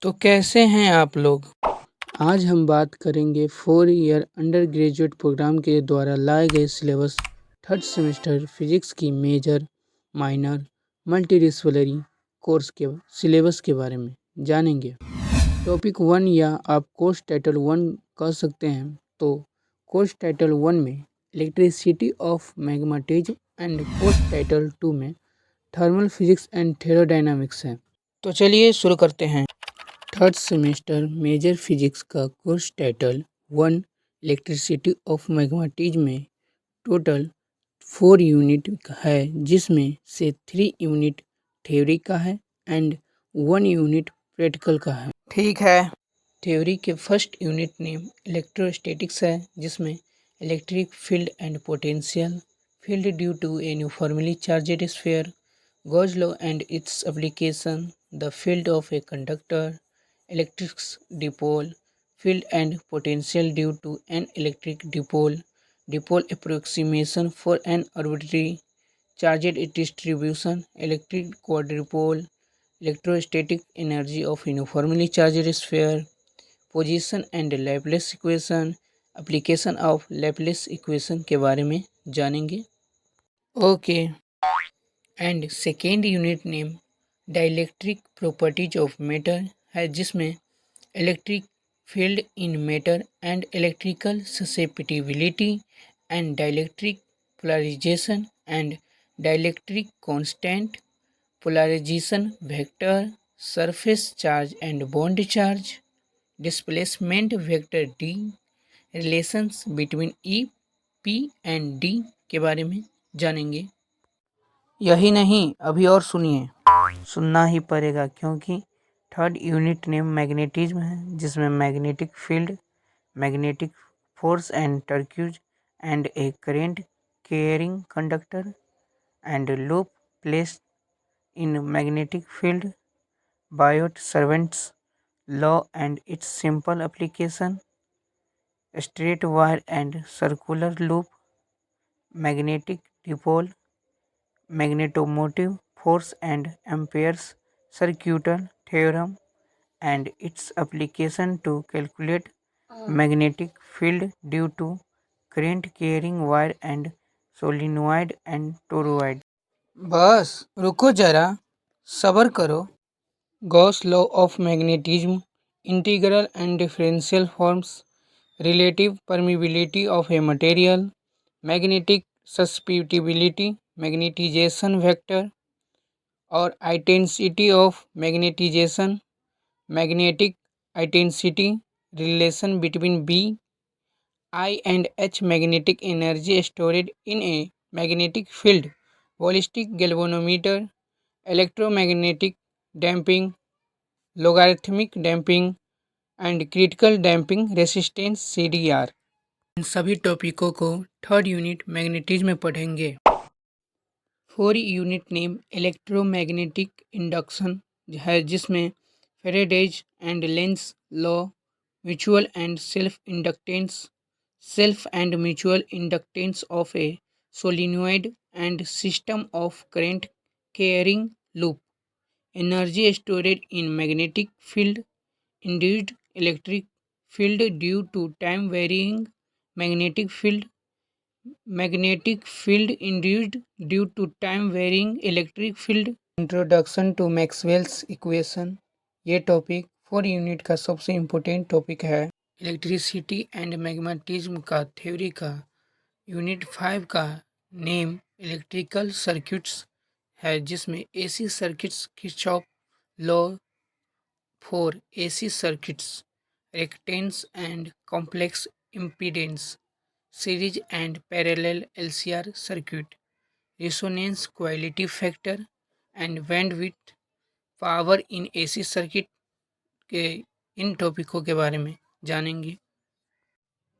तो कैसे हैं आप लोग। आज हम बात करेंगे 4 ईयर अंडर ग्रेजुएट प्रोग्राम के द्वारा लाए गए सिलेबस थर्ड सेमेस्टर फिजिक्स की मेजर माइनर मल्टीडिसिप्लिनरी कोर्स के सिलेबस के बारे में जानेंगे। टॉपिक 1 या आप कोर्स टाइटल 1 कह सकते हैं। तो कोर्स टाइटल 1 में elasticity of magnetism and course title 2 में थर्मल फिजिक्स एंड थर्मोडायनामिक्स है। तो चलिए शुरू करते हैं। थर्ड सेमेस्टर मेजर फिजिक्स का course title 1 elasticity of magnetism में टोटल 4 यूनिट है, जिसमें से 3 यूनिट थ्योरी का है एंड 1 यूनिट प्रैक्टिकल का है। ठीक है। थ्योरी के फर्स्ट यूनिट नेम इलेक्ट्रोस्टैटिक्स है, जिसमें electric field and potential field due to a uniformly charged sphere, Gauss law and its application, the field of a conductor, electric dipole, field and potential due to an electric dipole, dipole approximation for an arbitrary charged distribution, electric quadrupole, electrostatic energy of uniformly charged sphere, position and Laplace equation, application of Laplace equation के बारे में जानेंगे। Okay. And second unit name dielectric properties of matter है, जिसमें electric field in matter and electrical susceptibility and dielectric polarization and dielectric constant polarization vector surface charge and bond charge displacement vector D relations between E P and D के बारे में जानेंगे। यही नहीं, अभी और सुनिए, सुनना ही पड़ेगा क्योंकि थर्ड यूनिट नेम मैग्नेटिज्म है, जिसमें magnetic field, magnetic force and torques and a current carrying conductor and loop placed in magnetic field, Biot Savart's law and its simple application, straight wire and circular loop, magnetic dipole, magnetomotive force and Ampere's circuital theorem and its application to calculate magnetic field due to current carrying wire and solenoid and toroid। बस रुको जरा, सब्र करो। Gauss law of magnetism, integral and differential forms, relative permeability of a material, magnetic susceptibility, magnetisation vector और intensity of magnetisation, magnetic intensity relation between B I and H, magnetic energy stored in a magnetic field, ballistic galvanometer, electromagnetic damping, logarithmic damping and critical damping resistance CDR। इन सभी टॉपिकों को third unit magnetism में पढ़ेंगे। 4 unit name electromagnetic induction है, जिसमें Faraday's and Lenz law, mutual and self inductance, self and mutual inductance of a solenoid and system of current carrying loop, energy stored in magnetic field, induced electric field due to time varying magnetic field, magnetic field induced due to time varying electric field, introduction to Maxwell's equation. ये topic 4 unit का सबसे important topic है। Electricity and magnetism का theory का unit 5 का name electrical circuits है, जिसमें AC circuits, Kirchhoff law for AC circuits, reactance and complex impedance, series and parallel LCR circuit, resonance quality factor and bandwidth, power in AC circuit के इन टॉपिकों के बारे में जानेंगे।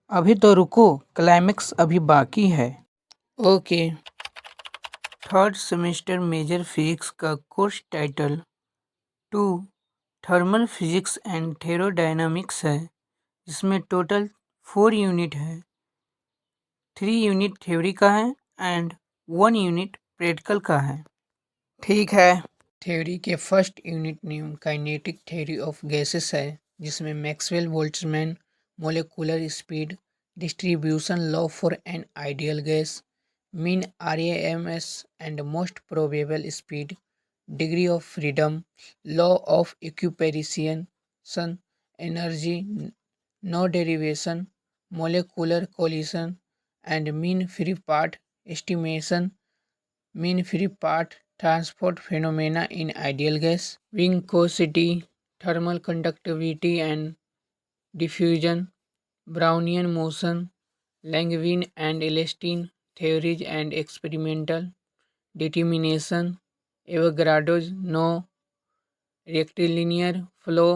अभी तो रुको, क्लाइमेक्स अभी बाकी है। Okay. Third semester major physics का course title 2 thermal physics and thermodynamics है, जिसमें टोटल 4 यूनिट है। 3 यूनिट थ्योरी का है एंड 1 यूनिट प्रैक्टिकल का है। ठीक है। थ्योरी के first unit name kinetic theory of gases है, जिसमें Maxwell Boltzmann molecular speed distribution law for an ideal gas, mean RAMS and most probable speed, degree of freedom, law of equipartition, energy, no derivation, molecular collision, and mean free path estimation, mean free path transport phenomena in ideal gas, viscosity, thermal conductivity and diffusion, Brownian motion, Langevin and Elstine theories and experimental determination, Avogadro's no rectilinear flow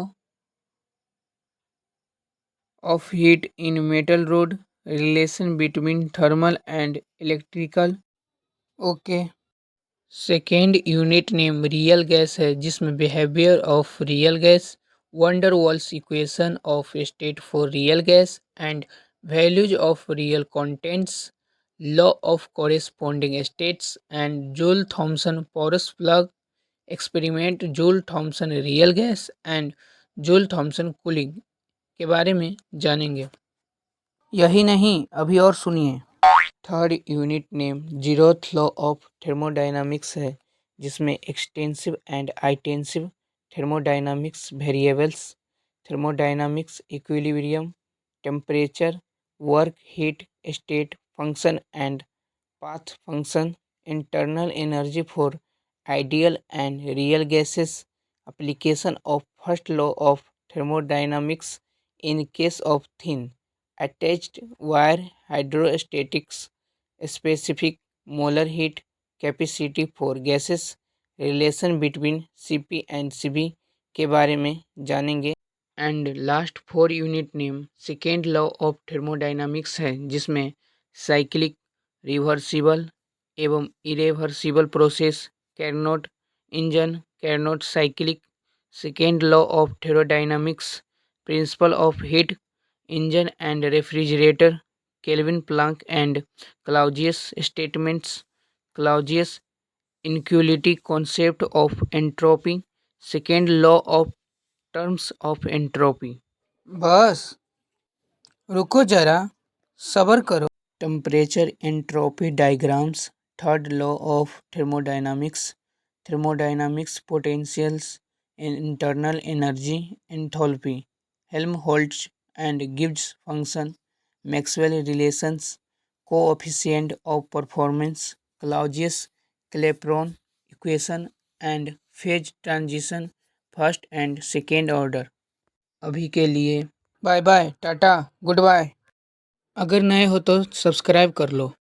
of heat in metal rod, relation between thermal and electrical. Okay. Second unit name real gas है, जिसमें behaviour of real gas, van der Waals equation of state for real gas and values of real constants, law of corresponding states and Joule Thomson porous plug experiment, Joule Thomson real gas and Joule Thomson cooling के बारे में जानेंगे। यही नहीं, अभी और सुनिए। Third unit name zeroth law of thermodynamics है, जिसमें extensive and intensive thermodynamics variables, thermodynamics equilibrium, temperature, work heat state function and path function, internal energy for ideal and real gases, application of first law of thermodynamics in case of thin attached wire hydrostatics, specific molar heat capacity for gases, relation between Cp and Cv के बारे में जानेंगे। And last four unit name second law of thermodynamics है, जिसमें cyclic, reversible एवं irreversible process, Carnot engine, Carnot cyclic, second law of thermodynamics, principle of heat engine and refrigerator, Kelvin Planck and Clausius statements, Clausius inequality concept of entropy, second law of terms of entropy. बस रुको जरा, सब्र करो। Temperature entropy diagrams, third law of thermodynamics, thermodynamics potentials, internal energy, enthalpy, Helmholtz and Gibbs function, Maxwell relations, coefficient of performance, Clausius Clapeyron equation and phase transition, first and second order. अभी के लिए bye bye, tata, goodbye. अगर नए हो तो subscribe कर लो।